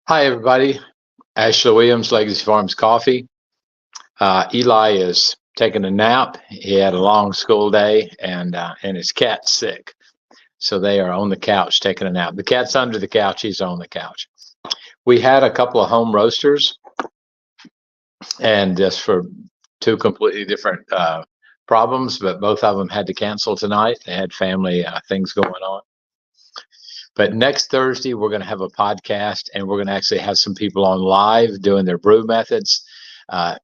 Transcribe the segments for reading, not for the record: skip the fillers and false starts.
Hi, everybody. Ashley Williams, Legacy Farms Coffee. Eli is taking a nap. He had a long school day, and his cat's sick, so they are on the couch taking a nap. The cat's under the couch. He's on the couch. We had a couple of home roasters, and just for two completely different problems, but both of them had to cancel tonight. They had family things going on. But next Thursday, we're going to have a podcast, and we're going to actually have some people on live doing their brew methods. Uh,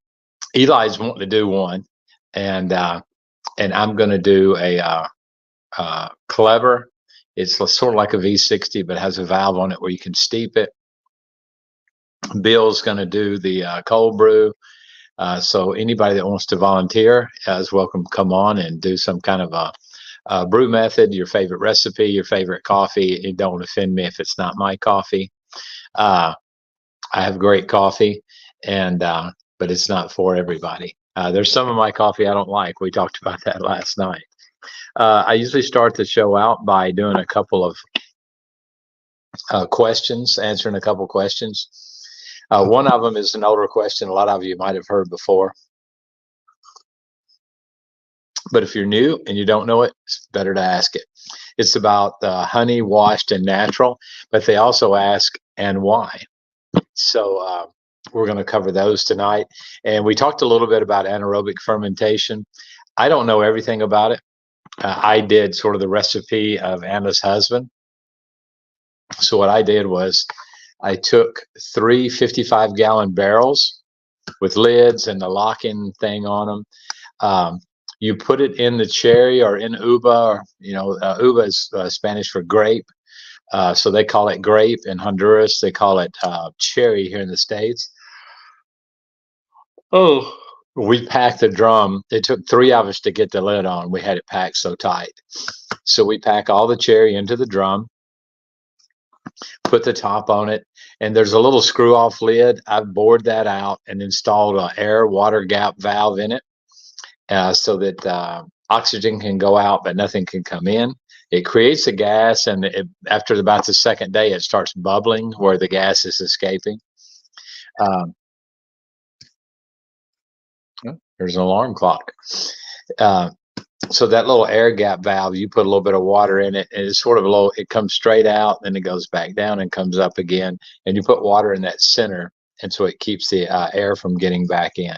Eli's wanting to do one, and I'm going to do a Clever. It's sort of like a V60, but has a valve on it where you can steep it. Bill's going to do the cold brew. So anybody that wants to volunteer is welcome to come on and do some kind of a brew method, your favorite recipe, your favorite coffee. It don't offend me if it's not my coffee. I have great coffee, and but it's not for everybody. There's some of my coffee I don't like. We talked about that last night. I usually start the show out by doing a couple of questions, answering a couple questions. One of them is an older question a lot of you might have heard before. But if you're new and you don't know it, it's better to ask it. It's about honey washed and natural, but they also ask, and why? So we're going to cover those tonight. And we talked a little bit about anaerobic fermentation. I don't know everything about it. I did sort of the recipe of Anna's husband. So what I did was I took 3 55-gallon barrels with lids and the lock-in thing on them. You put it in the cherry or in uva, or, uva is Spanish for grape. So they call it grape in Honduras. They call it cherry here in the States. Oh, we packed the drum. It took 3 of us to get the lid on. We had it packed so tight. So we pack all the cherry into the drum, put the top on it, and there's a little screw off lid. I've bored that out and installed an air water gap valve in it so that oxygen can go out, but nothing can come in. It creates a gas, and after about the second day, it starts bubbling where the gas is escaping. There's an alarm clock. So that little air gap valve, you put a little bit of water in it, and it's sort of low. It comes straight out, then it goes back down and comes up again. And you put water in that center, and so it keeps the air from getting back in.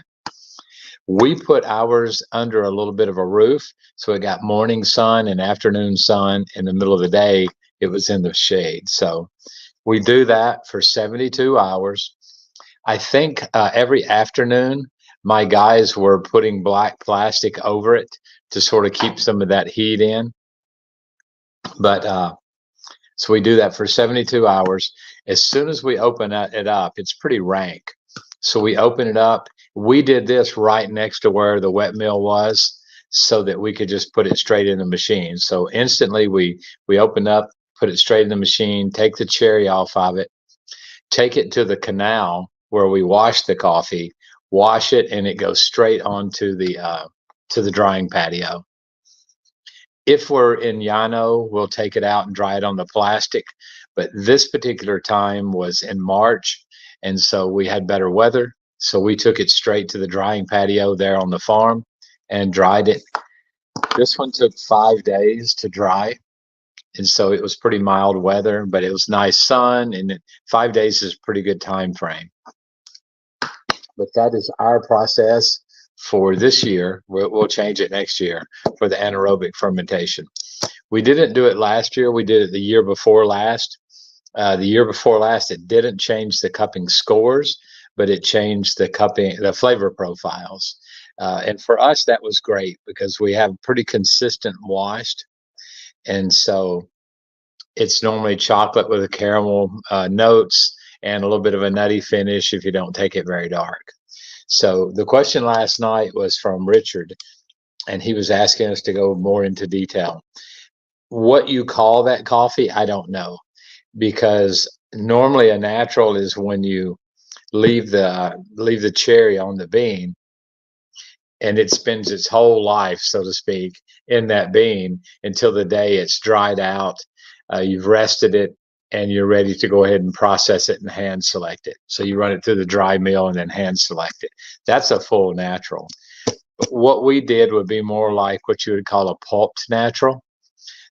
We put ours under a little bit of a roof, so it got morning sun and afternoon sun. In the middle of the day, it was in the shade. So we do that for 72 hours. I think every afternoon, my guys were putting black plastic over it to sort of keep some of that heat in. But so we do that for 72 hours. As soon as we open it up, it's pretty rank. So we open it up. We did this right next to where the wet mill was so that we could just put it straight in the machine. So instantly we open up, put it straight in the machine, take the cherry off of it, take it to the canal where we wash the coffee, wash it, and it goes straight onto the drying patio. If we're in Llano, we'll take it out and dry it on the plastic. But this particular time was in March, and so we had better weather. So we took it straight to the drying patio there on the farm and dried it. This one took 5 days to dry. And so it was pretty mild weather, but it was nice sun, and 5 days is a pretty good time frame. But that is our process for this year. We'll change it next year for the anaerobic fermentation. We didn't do it last year. We did it the year before last. The year before last, it didn't change the cupping scores, but it changed the flavor profiles. And for us, that was great because we have pretty consistent washed. And so it's normally chocolate with a caramel notes and a little bit of a nutty finish if you don't take it very dark. So the question last night was from Richard, and he was asking us to go more into detail. What you call that coffee, I don't know, because normally a natural is when you leave the cherry on the bean, and it spends its whole life, so to speak, in that bean until the day it's dried out. You've rested it, and you're ready to go ahead and process it and hand select it. So you run it through the dry mill and then hand select it. That's a full natural. What we did would be more like what you would call a pulped natural.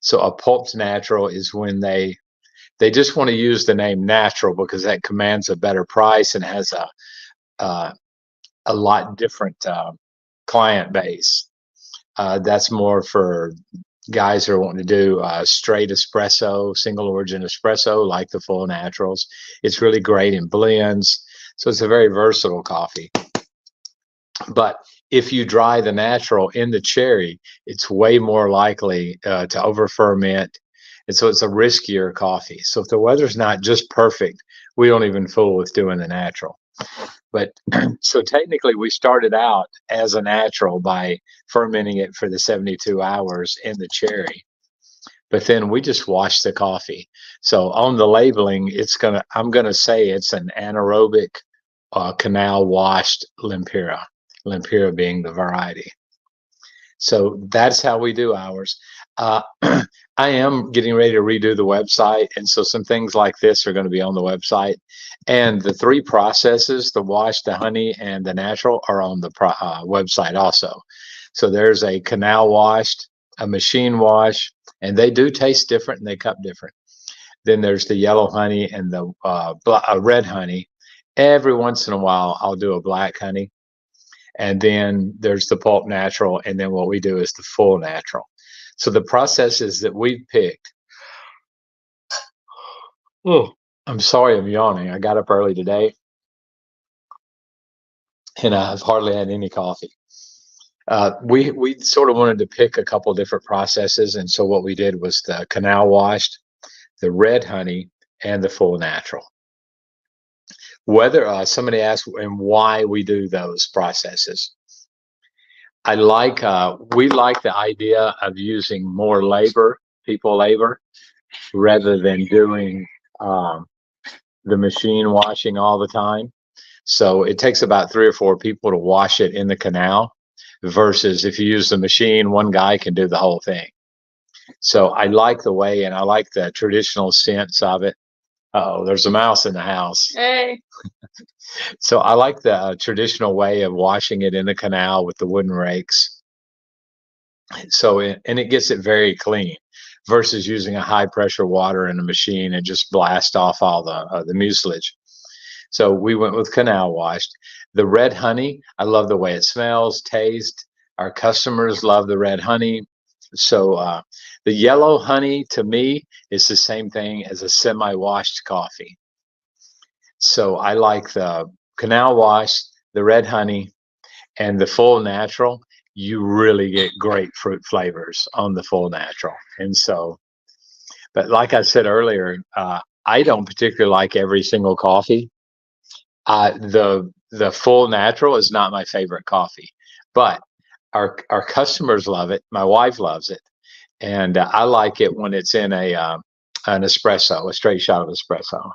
So a pulped natural is when they just want to use the name natural because that commands a better price and has a lot different client base. That's more for guys who are wanting to do straight espresso, single origin espresso, like the full naturals. It's really great in blends. So it's a very versatile coffee. But if you dry the natural in the cherry, it's way more likely to over ferment. And so it's a riskier coffee. So if the weather's not just perfect, we don't even fool with doing the natural. But so technically we started out as a natural by fermenting it for the 72 hours in the cherry. But then we just washed the coffee. So on the labeling, I'm gonna say it's an anaerobic canal washed Lempira. Lempira being the variety. So that's how we do ours. I am getting ready to redo the website, and so some things like this are going to be on the website. And the 3 processes, the wash, the honey, and the natural, are on the website also. So there's a canal washed, a machine wash, and they do taste different and they cup different. Then there's the yellow honey and the red honey. Every once in a while, I'll do a black honey. And then there's the pulp natural, and then what we do is the full natural. So the processes that we've picked. Oh, I'm sorry, I'm yawning. I got up early today, and I've hardly had any coffee. We sort of wanted to pick a couple different processes, and so what we did was the canal washed, the red honey, and the full natural. Whether somebody asked and why we do those processes. We like the idea of using more people labor, rather than doing the machine washing all the time. So it takes about 3 or 4 people to wash it in the canal, versus if you use the machine, one guy can do the whole thing. So I like the way, and I like the traditional sense of it. Uh-oh, there's a mouse in the house. Hey. So I like the traditional way of washing it in the canal with the wooden rakes. So and it gets it very clean, versus using a high pressure water in a machine and just blast off all the mucilage. So we went with canal washed. The red honey, I love the way it smells, tastes. Our customers love the red honey. So the yellow honey, to me, is the same thing as a semi-washed coffee. So I like the canal wash, the red honey, and the full natural. You really get great fruit flavors on the full natural. And so, but like I said earlier, I don't particularly like every single coffee. The full natural is not my favorite coffee, but our customers love it. My wife loves it, and I like it when it's in an espresso, a straight shot of espresso.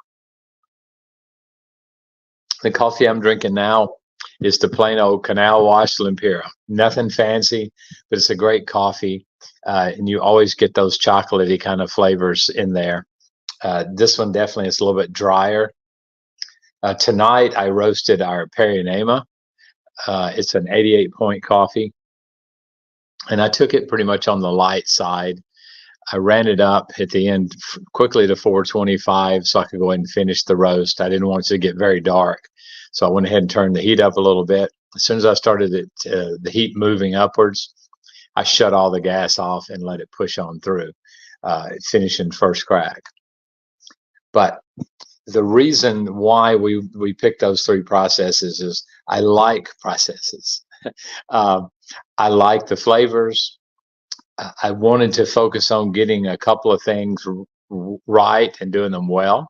The coffee I'm drinking now is the plain old canal washed Lempira. Nothing fancy, but it's a great coffee, and you always get those chocolatey kind of flavors in there. This one definitely is a little bit drier. Tonight I roasted our Perinema. It's an 88-point coffee, and I took it pretty much on the light side. I ran it up at the end quickly to 425 so I could go ahead and finish the roast. I didn't want it to get very dark, so I went ahead and turned the heat up a little bit. As soon as I started the heat moving upwards, I shut all the gas off and let it push on through, finishing first crack. But the reason why we picked those 3 processes is I like processes. I like the flavors. I wanted to focus on getting a couple of things right and doing them well.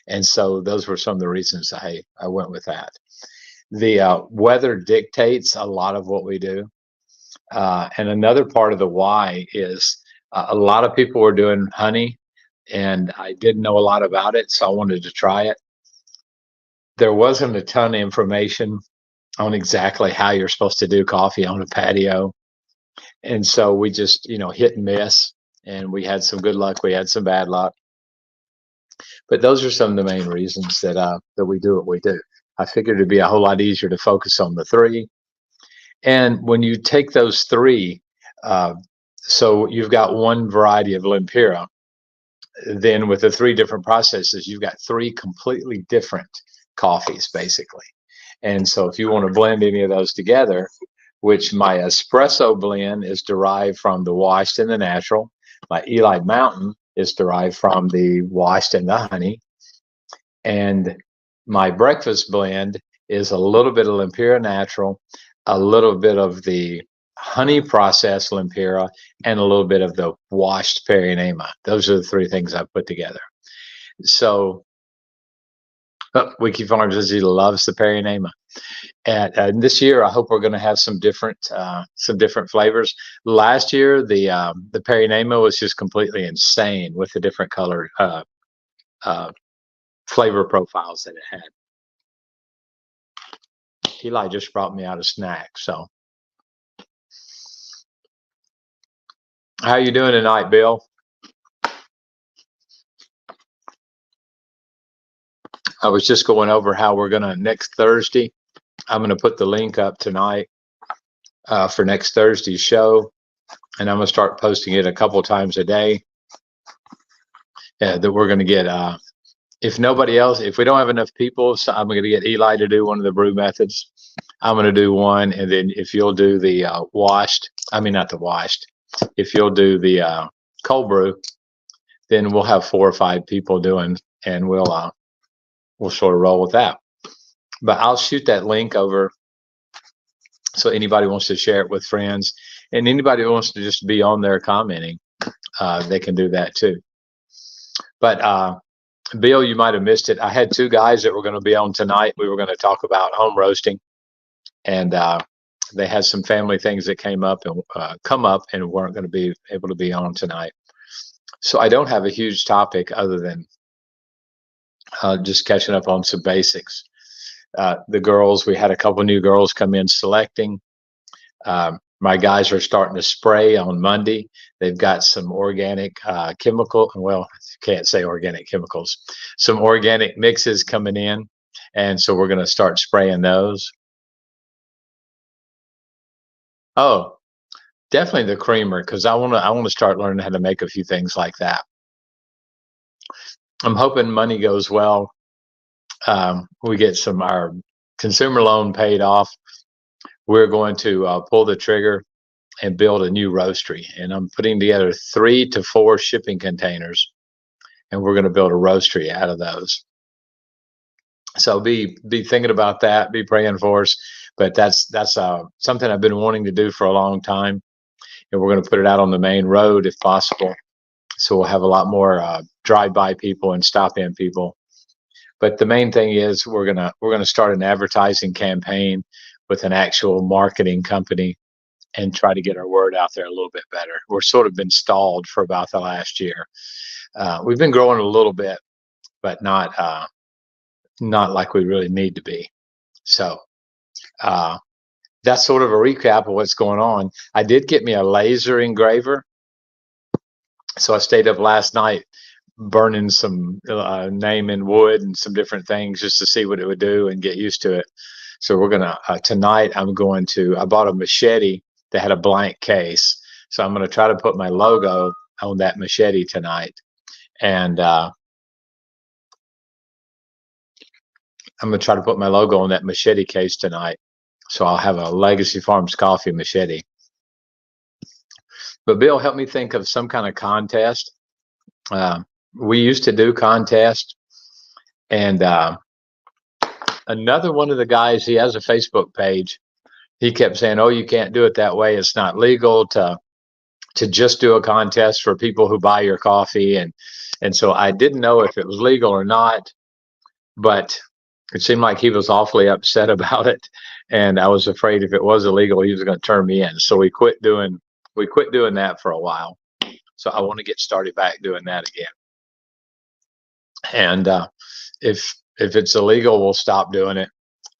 And so those were some of the reasons I went with that. The weather dictates a lot of what we do. And another part of the why is a lot of people were doing honey, and I didn't know a lot about it, so I wanted to try it. There wasn't a ton of information on exactly how you're supposed to do coffee on a patio. And so we just, hit and miss, and we had some good luck. We had some bad luck. But those are some of the main reasons that we do what we do. I figured it'd be a whole lot easier to focus on the three. And when you take those three, so you've got one variety of Lempira, then with the three different processes, you've got three completely different coffees, basically. And so if you want to blend any of those together, which my espresso blend is derived from the washed and the natural, my Eli Mountain is derived from the washed and the honey, and my breakfast blend is a little bit of Lempira natural, a little bit of the honey processed Lempira, and a little bit of the washed Peri-Enema. Those are the three things I put together. So Wiki Farms Izzy loves the Peri-Enema. And this year, I hope we're going to have some different flavors. Last year, the Peri-Enema was just completely insane with the different color flavor profiles that it had. Eli just brought me out a snack. So, how you doing tonight, Bill? I was just going over how we're gonna next Thursday. I'm gonna put the link up tonight for next Thursday's show, and I'm gonna start posting it a couple times a day. That we're gonna get. If nobody else, if we don't have enough people, so I'm gonna get Eli to do one of the brew methods. I'm gonna do one, and then if you'll do the washed, I mean not the washed. If you'll do the cold brew, then we'll have 4 or 5 people doing, and we'll sort of roll with that. But I'll shoot that link over so anybody wants to share it with friends, and anybody who wants to just be on there commenting, they can do that too. But Bill, you might have missed it. I had 2 guys that were going to be on tonight. We were going to talk about home roasting, and they had some family things that came up and weren't going to be able to be on tonight. So I don't have a huge topic other than just catching up on some basics. The girls, we had a couple new girls come in selecting. My guys are starting to spray on Monday. They've got some organic chemical, well, can't say organic chemicals, some organic mixes coming in. And so we're going to start spraying those. Oh, definitely the creamer, because I want to start learning how to make a few things like that. I'm hoping money goes well. We get our consumer loan paid off. We're going to pull the trigger and build a new roastery. And I'm putting together 3 to 4 shipping containers, and we're going to build a roastery out of those. So be thinking about that. Be praying for us. But that's something I've been wanting to do for a long time, and we're going to put it out on the main road if possible. So we'll have a lot more drive-by people and stop-in people. But the main thing is we're gonna start an advertising campaign with an actual marketing company and try to get our word out there a little bit better. We're sort of been stalled for about the last year. We've been growing a little bit, but not like we really need to be. So that's sort of a recap of what's going on. I did get me a laser engraver. So I stayed up last night burning some name in wood and some different things just to see what it would do and get used to it. So we're gonna tonight I bought a machete that had a blank case. So I'm gonna try to put my logo on that machete tonight. And I'm gonna try to put my logo on that machete case tonight. So I'll have a Legacy Farms Coffee machete. But Bill, help me think of some kind of contest. We used to do contests, and another one of the guys, he has a Facebook page. He kept saying, "Oh, you can't do it that way. It's not legal to just do a contest for people who buy your coffee." And so I didn't know if it was legal or not, but it seemed like he was awfully upset about it, and I was afraid if it was illegal, he was going to turn me in. So we quit doing that for a while. So I want to get started back doing that again. And if it's illegal, we'll stop doing it.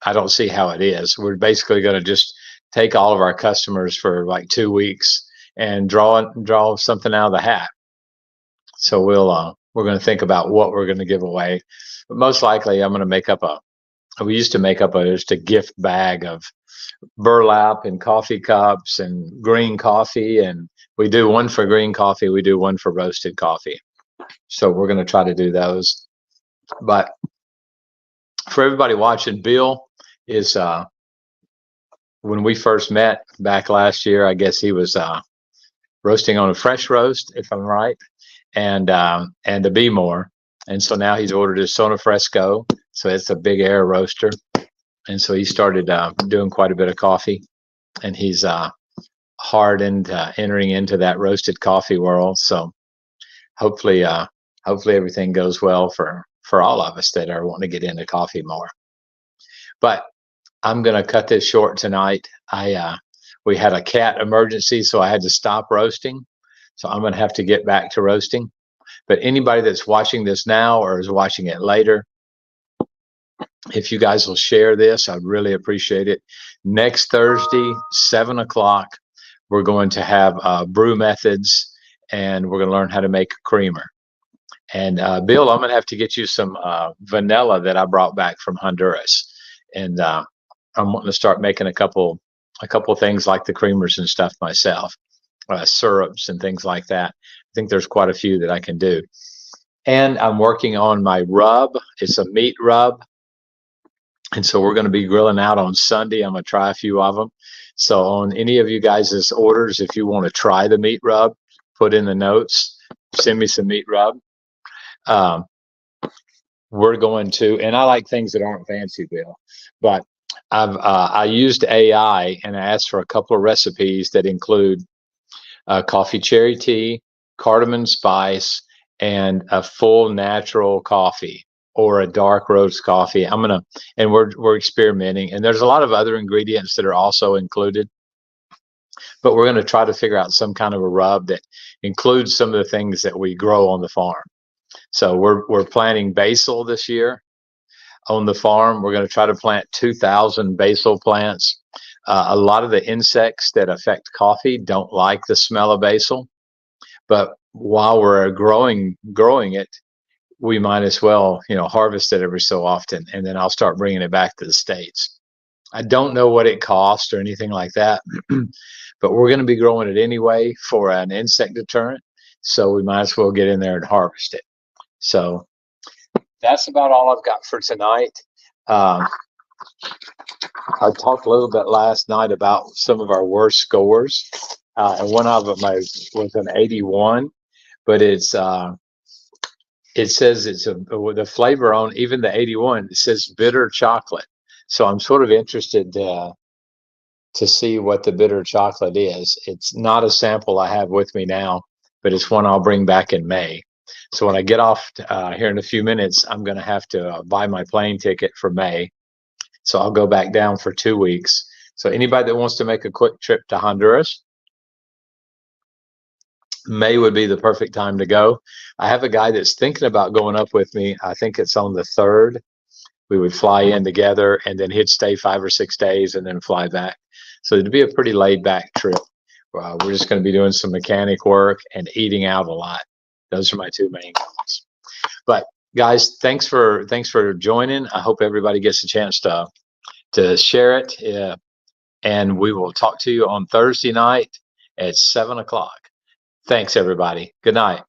I don't see how it is. We're basically going to just take all of our customers for like 2 weeks and draw something out of the hat. So we'll we're going to think about what we're going to give away. But most likely, I'm going to make up we used to make up just a gift bag of burlap and coffee cups and green coffee. And we do one for green coffee. We do one for roasted coffee. So we're going to try to do those. But for everybody watching, Bill is, when we first met back last year, I guess he was roasting on a fresh roast, if I'm right, and a Bmore. And so now he's ordered his Sonafresco. So it's a big air roaster. And so he started doing quite a bit of coffee, and he's hard into entering into that roasted coffee world. So hopefully everything goes well for all of us that are wanting to get into coffee more. But I'm going to cut this short tonight. We had a cat emergency, so I had to stop roasting. So I'm going to have to get back to roasting. But anybody that's watching this now or is watching it later, if you guys will share this, I'd really appreciate it. Next Thursday, 7 o'clock, we're going to have brew methods, and we're going to learn how to make a creamer. And Bill, I'm going to have to get you some vanilla that I brought back from Honduras. And I'm wanting to start making a couple things like the creamers and stuff myself, syrups and things like that. I think there's quite a few that I can do. And I'm working on my rub. It's a meat rub. And so we're going to be grilling out on Sunday. I'm going to try a few of them. So on any of you guys' orders, if you want to try the meat rub, put in the notes, send me some meat rub. We're going to, and I like things that aren't fancy, Bill, but I used AI and I asked for a couple of recipes that include coffee cherry tea, cardamom spice, and a full natural coffee or a dark roast coffee. And we're experimenting, and there's a lot of other ingredients that are also included, but we're going to try to figure out some kind of a rub that includes some of the things that we grow on the farm. So we're planting basil this year on the farm. We're going to try to plant 2,000 basil plants. A lot of the insects that affect coffee don't like the smell of basil, but while we're growing it, we might as well, harvest it every so often, and then I'll start bringing it back to the States. I don't know what it costs or anything like that, but we're going to be growing it anyway for an insect deterrent, so we might as well get in there and harvest it. So that's about all I've got for tonight. I talked a little bit last night about some of our worst scores, and one of them was an 81, but it says the flavor on even the 81, it says bitter chocolate. So I'm sort of interested to see what the bitter chocolate is. It's not a sample I have with me now, but it's one I'll bring back in May. So when I get off here in a few minutes, I'm going to have to buy my plane ticket for May. So I'll go back down for 2 weeks. So anybody that wants to make a quick trip to Honduras, May would be the perfect time to go. I have a guy that's thinking about going up with me. I think it's on the 3rd. We would fly in together, and then he'd stay 5 or 6 days and then fly back. So it'd be a pretty laid back trip. We're just going to be doing some mechanic work and eating out a lot. Those are my 2 main goals. But guys, thanks for joining. I hope everybody gets a chance to share it. And we will talk to you on Thursday night at 7 o'clock. Thanks, everybody. Good night.